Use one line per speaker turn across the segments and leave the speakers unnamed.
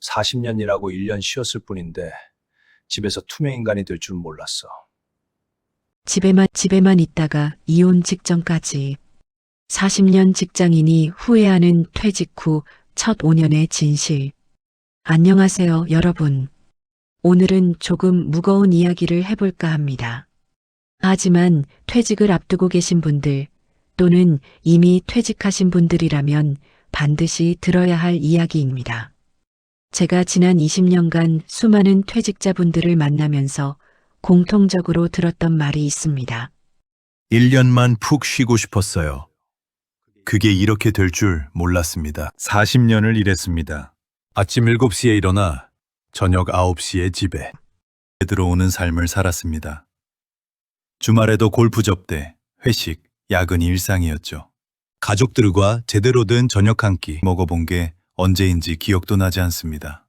40년이라고 1년 쉬었을 뿐인데 집에서 투명인간이 될 줄 몰랐어.
집에만 있다가 이혼 직전까지 40년 직장인이 후회하는 퇴직 후 첫 5년의 진실. 안녕하세요, 여러분. 오늘은 조금 무거운 이야기를 해볼까 합니다. 하지만 퇴직을 앞두고 계신 분들 또는 이미 퇴직하신 분들이라면 반드시 들어야 할 이야기입니다. 제가 지난 20년간 수많은 퇴직자분들을 만나면서 공통적으로 들었던 말이 있습니다.
1년만 푹 쉬고 싶었어요. 그게 이렇게 될 줄 몰랐습니다. 40년을 일했습니다. 아침 7시에 일어나 저녁 9시에 집에 들어오는 삶을 살았습니다. 주말에도 골프 접대, 회식, 야근이 일상이었죠. 가족들과 제대로 된 저녁 한 끼 먹어본 게 언제인지 기억도 나지 않습니다.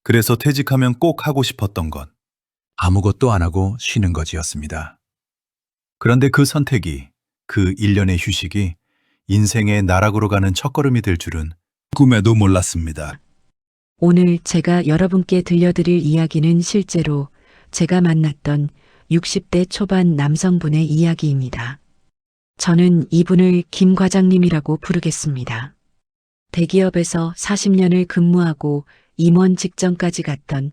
그래서 퇴직하면 꼭 하고 싶었던 건 아무것도 안 하고 쉬는 거지였습니다. 그런데 그 선택이, 그 1년의 휴식이 인생의 나락으로 가는 첫걸음이 될 줄은 꿈에도 몰랐습니다.
오늘 제가 여러분께 들려드릴 이야기는 실제로 제가 만났던 60대 초반 남성분의 이야기입니다. 저는 이분을 김 과장님이라고 부르겠습니다. 대기업에서 40년을 근무하고 임원 직전까지 갔던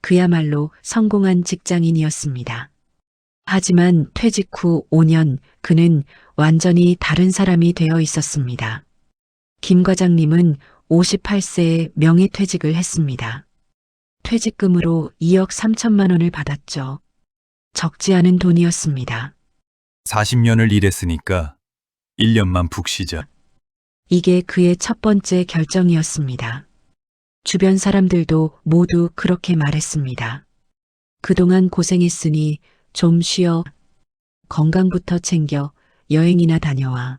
그야말로 성공한 직장인이었습니다. 하지만 퇴직 후 5년 그는 완전히 다른 사람이 되어 있었습니다. 김 과장님은 58세에 명예퇴직을 했습니다. 퇴직금으로 2억 3천만 원을 받았죠. 적지 않은 돈이었습니다.
40년을 일했으니까 1년만 푹 쉬자.
이게 그의 첫 번째 결정이었습니다. 주변 사람들도 모두 그렇게 말했습니다. 그동안 고생했으니 좀 쉬어. 건강부터 챙겨 여행이나 다녀와.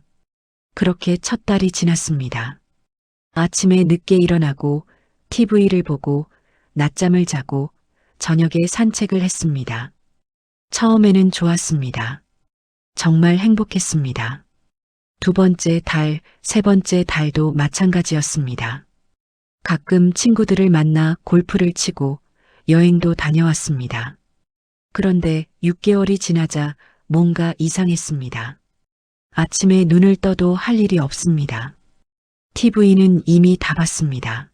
그렇게 첫 달이 지났습니다. 아침에 늦게 일어나고 TV를 보고 낮잠을 자고 저녁에 산책을 했습니다. 처음에는 좋았습니다. 정말 행복했습니다. 두 번째 달, 세 번째 달도 마찬가지였습니다. 가끔 친구들을 만나 골프를 치고 여행도 다녀왔습니다. 그런데 6개월이 지나자 뭔가 이상했습니다. 아침에 눈을 떠도 할 일이 없습니다. TV는 이미 다 봤습니다.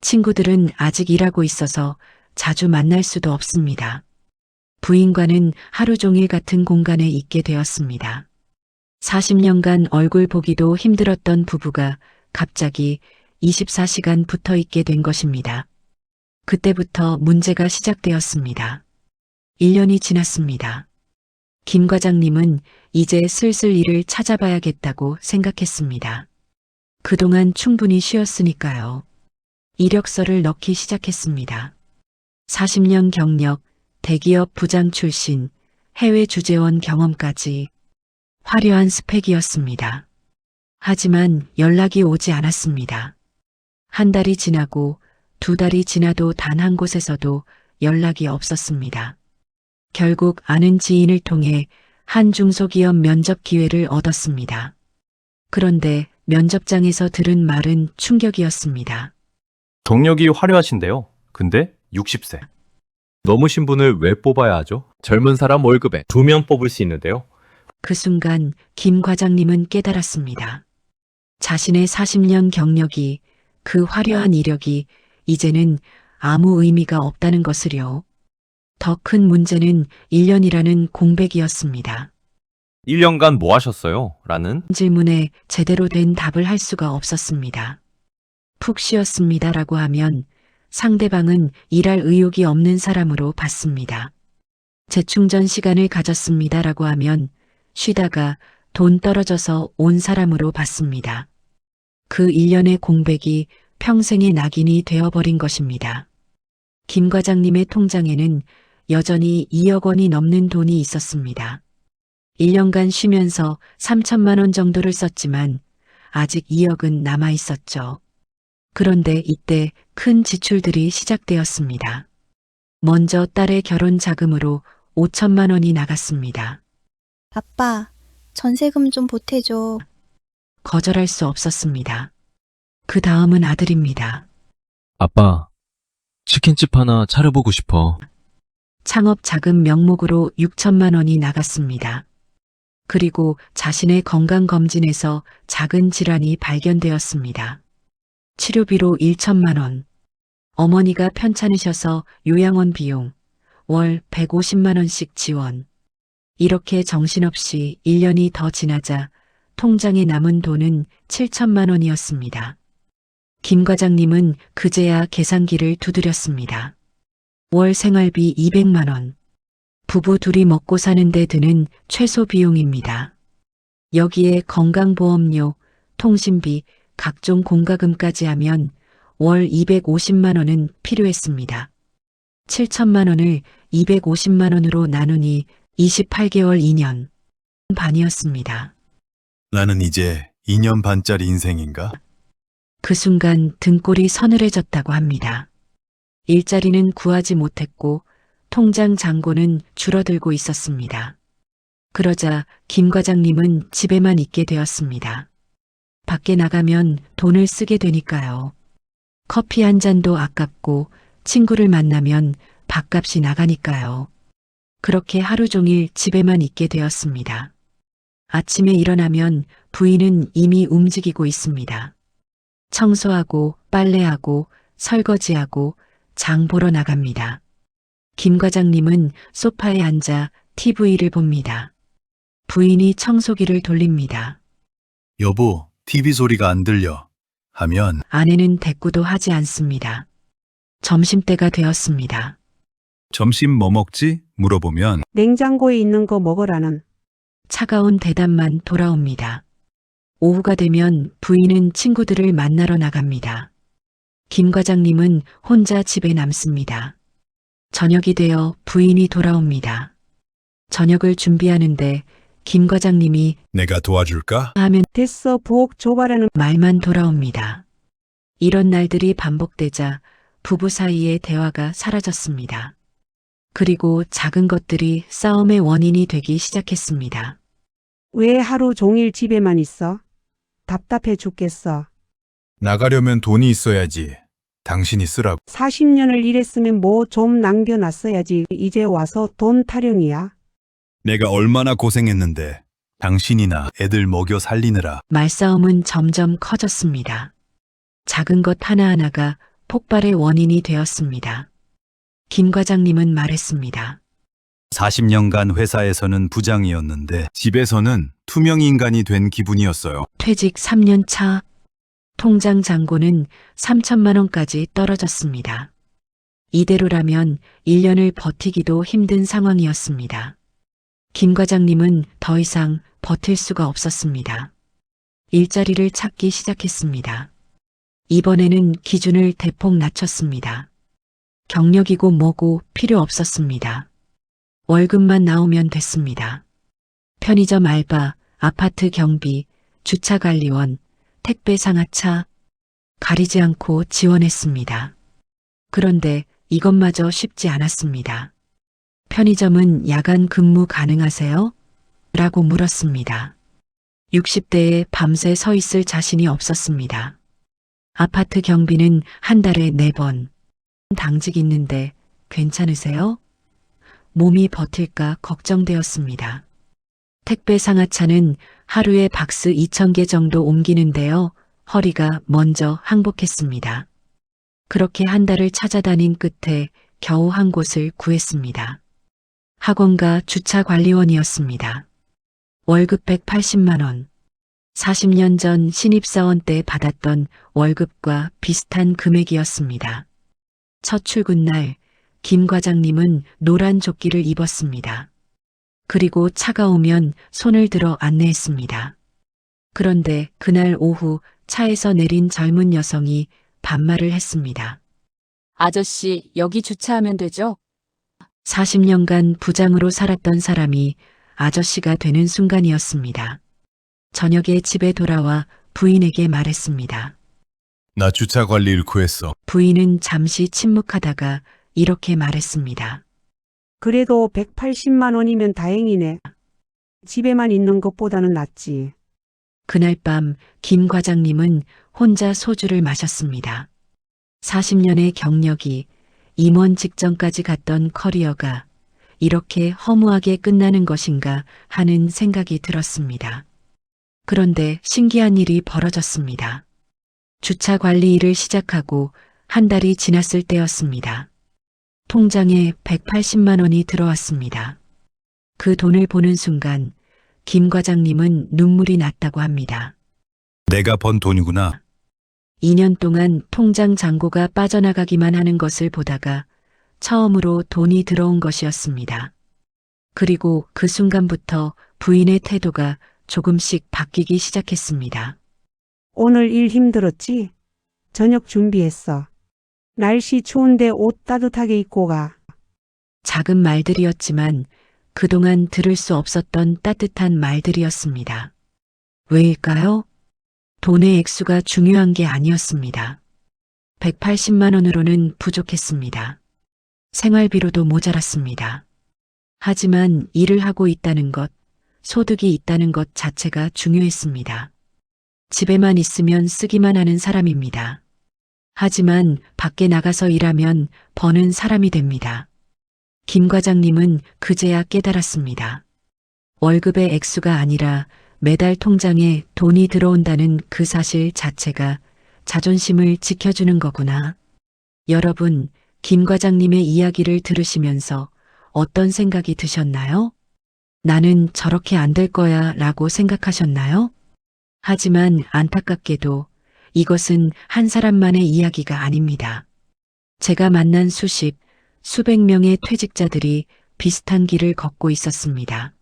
친구들은 아직 일하고 있어서 자주 만날 수도 없습니다. 부인과는 하루 종일 같은 공간에 있게 되었습니다. 40년간 얼굴 보기도 힘들었던 부부가 갑자기 24시간 붙어 있게 된 것입니다. 그때부터 문제가 시작되었습니다. 1년이 지났습니다. 김 과장님은 이제 슬슬 일을 찾아봐야겠다고 생각했습니다. 그동안 충분히 쉬었으니까요. 이력서를 넣기 시작했습니다. 40년 경력, 대기업 부장 출신, 해외 주재원 경험까지 화려한 스펙이었습니다. 하지만 연락이 오지 않았습니다. 한 달이 지나고 두 달이 지나도 단 한 곳에서도 연락이 없었습니다. 결국 아는 지인을 통해 한 중소기업 면접 기회를 얻었습니다. 그런데 면접장에서 들은 말은 충격이었습니다.
경력이 화려하신데요. 근데 60세. 넘으신 분을 왜 뽑아야 하죠? 젊은 사람 월급에 2명 뽑을 수 있는데요.
그 순간 김 과장님은 깨달았습니다. 자신의 40년 경력이, 그 화려한 이력이 이제는 아무 의미가 없다는 것을요. 더 큰 문제는 1년이라는 공백이었습니다.
1년간 뭐 하셨어요? 라는
질문에 제대로 된 답을 할 수가 없었습니다. 푹 쉬었습니다라고 하면 상대방은 일할 의욕이 없는 사람으로 봤습니다. 재충전 시간을 가졌습니다라고 하면 쉬다가 돈 떨어져서 온 사람으로 봤습니다. 그 1년의 공백이 평생의 낙인이 되어버린 것입니다. 김 과장님의 통장에는 여전히 2억 원이 넘는 돈이 있었습니다. 1년간 쉬면서 3천만 원 정도를 썼지만 아직 2억은 남아 있었죠. 그런데 이때 큰 지출들이 시작되었습니다. 먼저 딸의 결혼 자금으로 5천만 원이 나갔습니다.
아빠, 전세금 좀 보태줘.
거절할 수 없었습니다. 그 다음은 아들입니다.
아빠, 치킨집 하나 차려보고 싶어.
창업 자금 명목으로 6천만 원이 나갔습니다. 그리고 자신의 건강검진에서 작은 질환이 발견되었습니다. 치료비로 1천만 원. 어머니가 편찮으셔서 요양원 비용 월 150만 원씩 지원. 이렇게 정신없이 1년이 더 지나자 통장에 남은 돈은 7천만 원이었습니다. 김 과장님은 그제야 계산기를 두드렸습니다. 월 생활비 200만 원. 부부 둘이 먹고 사는데 드는 최소 비용입니다. 여기에 건강보험료, 통신비, 각종 공과금까지 하면 월 250만 원은 필요했습니다. 7천만 원을 250만 원으로 나누니 28개월 2년 반이었습니다.
나는 이제 2년 반짜리 인생인가?
그 순간 등골이 서늘해졌다고 합니다. 일자리는 구하지 못했고 통장 잔고는 줄어들고 있었습니다. 그러자 김 과장님은 집에만 있게 되었습니다. 밖에 나가면 돈을 쓰게 되니까요. 커피 한 잔도 아깝고 친구를 만나면 밥값이 나가니까요. 그렇게 하루 종일 집에만 있게 되었습니다. 아침에 일어나면 부인은 이미 움직이고 있습니다. 청소하고 빨래하고 설거지하고 장 보러 나갑니다. 김 과장님은 소파에 앉아 TV를 봅니다. 부인이 청소기를 돌립니다.
여보, TV 소리가 안 들려. 하면
아내는 대꾸도 하지 않습니다. 점심때가 되었습니다.
점심 뭐 먹지? 물어보면
냉장고에 있는 거 먹으라는.
차가운 대답만 돌아옵니다. 오후가 되면 부인은 친구들을 만나러 나갑니다. 김 과장님은 혼자 집에 남습니다. 저녁이 되어 부인이 돌아옵니다. 저녁을 준비하는데 김 과장님이
내가 도와줄까?
하면
됐어, 부엌 줘봐라는.
말만 돌아옵니다. 이런 날들이 반복되자 부부 사이의 대화가 사라졌습니다. 그리고 작은 것들이 싸움의 원인이 되기 시작했습니다.
왜 하루 종일 집에만 있어? 답답해 죽겠어.
나가려면 돈이 있어야지. 당신이 쓰라고.
40년을 일했으면 뭐 좀 남겨놨어야지. 이제 와서 돈 타령이야.
내가 얼마나 고생했는데 당신이나 애들 먹여 살리느라.
말싸움은 점점 커졌습니다. 작은 것 하나하나가 폭발의 원인이 되었습니다. 김 과장님은 말했습니다.
40년간 회사에서는 부장이었는데 집에서는 투명 인간이 된 기분이었어요.
퇴직 3년 차 통장 잔고는 3천만 원까지 떨어졌습니다. 이대로라면 1년을 버티기도 힘든 상황이었습니다. 김 과장님은 더 이상 버틸 수가 없었습니다. 일자리를 찾기 시작했습니다. 이번에는 기준을 대폭 낮췄습니다. 경력이고 뭐고 필요 없었습니다. 월급만 나오면 됐습니다. 편의점 알바, 아파트 경비, 주차관리원, 택배 상하차 가리지 않고 지원했습니다. 그런데 이것마저 쉽지 않았습니다. 편의점은 야간 근무 가능하세요? 라고 물었습니다. 60대에 밤새 서 있을 자신이 없었습니다. 아파트 경비는 한 달에 4번. 당직 있는데 괜찮으세요? 몸이 버틸까 걱정되었습니다. 택배 상하차는 하루에 박스 2,000개 정도 옮기는데요. 허리가 먼저 항복했습니다. 그렇게 한 달을 찾아다닌 끝에 겨우 한 곳을 구했습니다. 학원가 주차관리원이었습니다. 월급 180만 원. 40년 전 신입사원 때 받았던 월급과 비슷한 금액이었습니다. 첫 출근 날 김 과장님은 노란 조끼를 입었습니다. 그리고 차가 오면 손을 들어 안내했습니다. 그런데 그날 오후 차에서 내린 젊은 여성이 반말을 했습니다.
아저씨, 여기 주차하면 되죠?
40년간 부장으로 살았던 사람이 아저씨가 되는 순간이었습니다. 저녁에 집에 돌아와 부인에게 말했습니다.
나 주차 관리를 구했어.
부인은 잠시 침묵하다가 이렇게 말했습니다.
그래도 180만 원이면 다행이네. 집에만 있는 것보다는 낫지.
그날 밤 김 과장님은 혼자 소주를 마셨습니다. 40년의 경력이 임원 직전까지 갔던 커리어가 이렇게 허무하게 끝나는 것인가 하는 생각이 들었습니다. 그런데 신기한 일이 벌어졌습니다. 주차 관리 일을 시작하고 한 달이 지났을 때였습니다. 통장에 180만 원이 들어왔습니다. 그 돈을 보는 순간 김 과장님은 눈물이 났다고 합니다.
내가 번 돈이구나.
2년 동안 통장 잔고가 빠져나가기만 하는 것을 보다가 처음으로 돈이 들어온 것이었습니다. 그리고 그 순간부터 부인의 태도가 조금씩 바뀌기 시작했습니다.
오늘 일 힘들었지? 저녁 준비했어. 날씨 추운데 옷 따뜻하게 입고 가.
작은 말들이었지만 그동안 들을 수 없었던 따뜻한 말들이었습니다. 왜일까요? 돈의 액수가 중요한 게 아니었습니다. 180만 원으로는 부족했습니다. 생활비로도 모자랐습니다. 하지만 일을 하고 있다는 것, 소득이 있다는 것 자체가 중요했습니다. 집에만 있으면 쓰기만 하는 사람입니다. 하지만 밖에 나가서 일하면 버는 사람이 됩니다. 김 과장님은 그제야 깨달았습니다. 월급의 액수가 아니라 매달 통장에 돈이 들어온다는 그 사실 자체가 자존심을 지켜주는 거구나. 여러분, 김 과장님의 이야기를 들으시면서 어떤 생각이 드셨나요? 나는 저렇게 안 될 거야 라고 생각하셨나요? 하지만 안타깝게도 이것은 한 사람만의 이야기가 아닙니다. 제가 만난 수백 명의 퇴직자들이 비슷한 길을 걷고 있었습니다.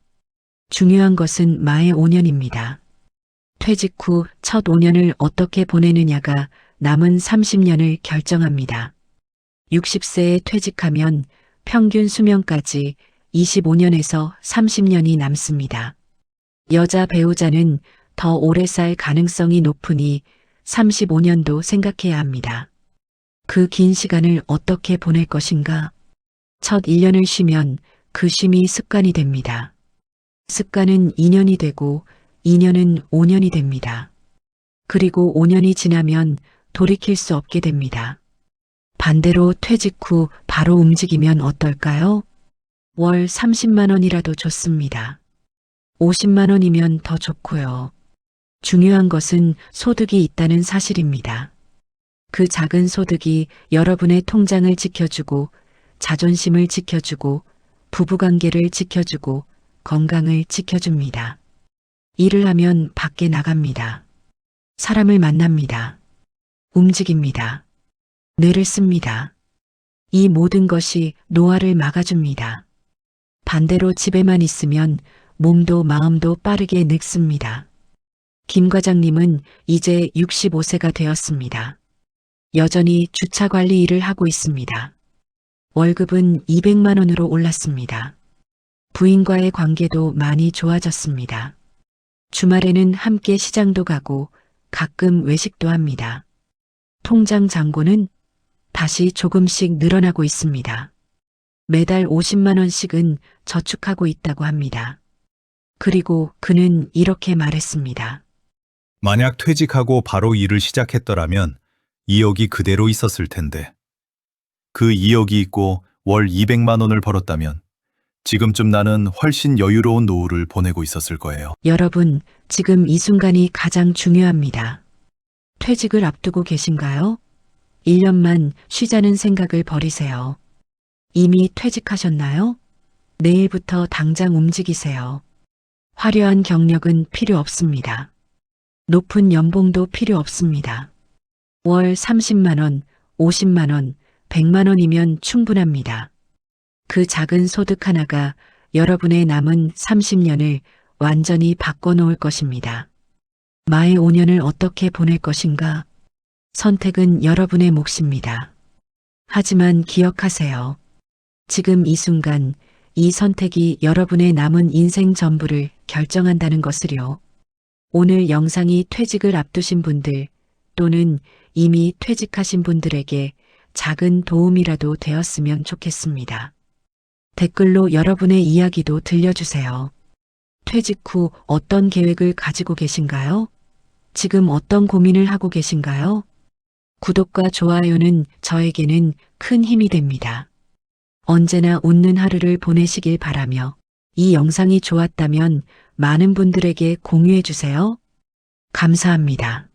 중요한 것은 마의 5년입니다. 퇴직 후 첫 5년을 어떻게 보내느냐가 남은 30년을 결정합니다. 60세에 퇴직하면 평균 수명까지 25년에서 30년이 남습니다. 여자 배우자는 더 오래 살 가능성이 높으니 35년도 생각해야 합니다. 그 긴 시간을 어떻게 보낼 것인가? 첫 1년을 쉬면 그 쉼이 습관이 됩니다. 습관은 2년이 되고 2년은 5년이 됩니다. 그리고 5년이 지나면 돌이킬 수 없게 됩니다. 반대로 퇴직 후 바로 움직이면 어떨까요? 월 30만 원이라도 좋습니다. 50만 원이면 더 좋고요. 중요한 것은 소득이 있다는 사실입니다. 그 작은 소득이 여러분의 통장을 지켜주고 자존심을 지켜주고 부부관계를 지켜주고 건강을 지켜줍니다. 일을 하면 밖에 나갑니다. 사람을 만납니다. 움직입니다. 뇌를 씁니다. 이 모든 것이 노화를 막아줍니다. 반대로 집에만 있으면 몸도 마음도 빠르게 늙습니다. 김 과장님은 이제 65세가 되었습니다. 여전히 주차 관리 일을 하고 있습니다. 월급은 200만 원으로 올랐습니다. 부인과의 관계도 많이 좋아졌습니다. 주말에는 함께 시장도 가고 가끔 외식도 합니다. 통장 잔고는 다시 조금씩 늘어나고 있습니다. 매달 50만 원씩은 저축하고 있다고 합니다. 그리고 그는 이렇게 말했습니다.
만약 퇴직하고 바로 일을 시작했더라면 2억이 그대로 있었을 텐데. 그 2억이 있고 월 200만 원을 벌었다면 지금쯤 나는 훨씬 여유로운 노후를 보내고 있었을 거예요.
여러분, 지금 이 순간이 가장 중요합니다. 퇴직을 앞두고 계신가요? 1년만 쉬자는 생각을 버리세요. 이미 퇴직하셨나요? 내일부터 당장 움직이세요. 화려한 경력은 필요 없습니다. 높은 연봉도 필요 없습니다. 월 30만 원, 50만 원, 100만 원이면 충분합니다. 그 작은 소득 하나가 여러분의 남은 30년을 완전히 바꿔놓을 것입니다. 마의 5년을 어떻게 보낼 것인가? 선택은 여러분의 몫입니다. 하지만 기억하세요. 지금 이 순간 이 선택이 여러분의 남은 인생 전부를 결정한다는 것을요. 오늘 영상이 퇴직을 앞두신 분들 또는 이미 퇴직하신 분들에게 작은 도움이라도 되었으면 좋겠습니다. 댓글로 여러분의 이야기도 들려주세요. 퇴직 후 어떤 계획을 가지고 계신가요? 지금 어떤 고민을 하고 계신가요? 구독과 좋아요는 저에게는 큰 힘이 됩니다. 언제나 웃는 하루를 보내시길 바라며 이 영상이 좋았다면 많은 분들에게 공유해 주세요. 감사합니다.